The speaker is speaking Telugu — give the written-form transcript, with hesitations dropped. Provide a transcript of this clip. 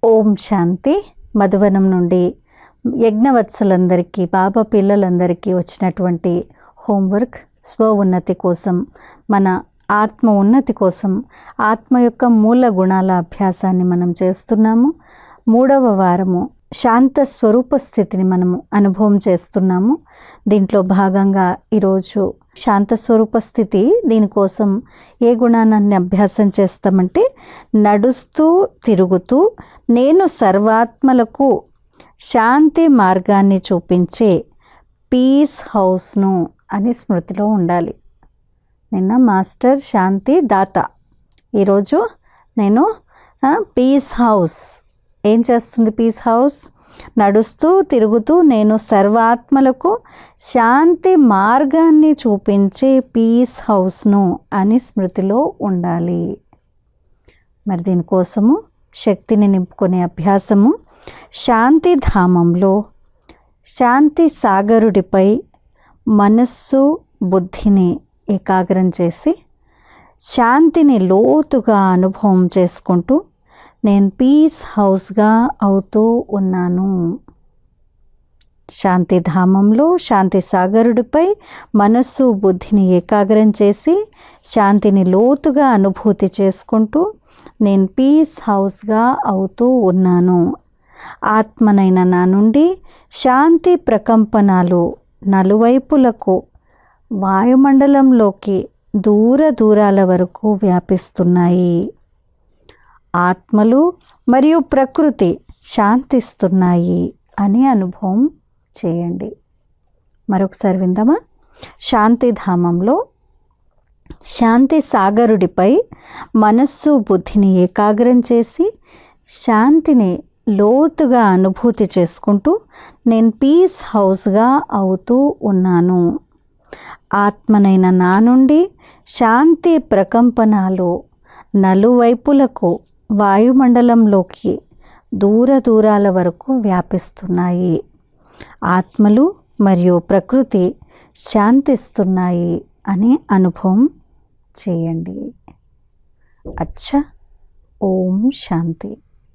ఓం శాంతి. మధువనం నుండి యజ్ఞవత్సలందరికీ, బాబా పిల్లలందరికీ వచ్చినటువంటి హోంవర్క్ స్వ ఉన్నతి కోసం, మన ఆత్మ ఉన్నతి కోసం, ఆత్మ యొక్క మూల గుణాల అభ్యాసాన్ని మనం చేస్తున్నాము. 3వ వారము శాంత స్వరూప స్థితిని మనము అనుభవం చేస్తున్నాము. దీంట్లో భాగంగా ఈరోజు శాంత స్వరూప స్థితి, దీనికోసం ఏ గుణాన్ని అభ్యాసం చేస్తామంటే, నడుస్తూ తిరుగుతూ నేను సర్వాత్మలకు శాంతి మార్గాన్ని చూపించే పీస్ హౌస్ను అని స్మృతిలో ఉండాలి. నిన్న మాస్టర్ శాంతి దాత, ఈరోజు నేను పీస్ హౌస్. ఏం చేస్తుంది పీస్ హౌస్? నడుస్తూ తిరుగుతూ నేను సర్వాత్మలకు శాంతి మార్గాన్ని చూపించే పీస్ హౌస్ను అని స్మృతిలో ఉండాలి. మరి దీనికోసము శక్తిని నింపుకునే అభ్యాసము, శాంతి ధామంలో శాంతి సాగరుడిపై మనస్సు బుద్ధిని ఏకాగ్రం చేసి శాంతిని లోతుగా అనుభవం చేసుకుంటూ నేను పీస్ హౌస్గా అవుతూ ఉన్నాను. శాంతి ధామంలో శాంతి సాగరుడిపై మనస్సు బుద్ధిని ఏకాగ్రం చేసి శాంతిని లోతుగా అనుభూతి చేసుకుంటూ నేను పీస్ హౌస్గా అవుతూ ఉన్నాను. ఆత్మనైన నా నుండి శాంతి ప్రకంపనాలు నలువైపులకు వాయుమండలంలోకి దూరాల వరకు వ్యాపిస్తున్నాయి. ఆత్మలు మరియు ప్రకృతి శాంతిస్తున్నాయి అని అనుభవం చేయండి. మరొకసారి విందామా? శాంతి ధామంలో శాంతి సాగరుడిపై మనస్సు బుద్ధిని ఏకాగ్రం చేసి శాంతిని లోతుగా అనుభూతి చేసుకుంటూ నేను పీస్ హౌస్గా అవుతూ ఉన్నాను. ఆత్మనైన నా నుండి శాంతి ప్రకంపనాలు నలువైపులకు వాయుమండలంలోకి దూరాల వరకు వ్యాపిస్తున్నాయి. ఆత్మలు మరియు ప్రకృతి శాంతిస్తున్నాయి అని అనుభవం చేయండి. అచ్చా. ఓం శాంతి.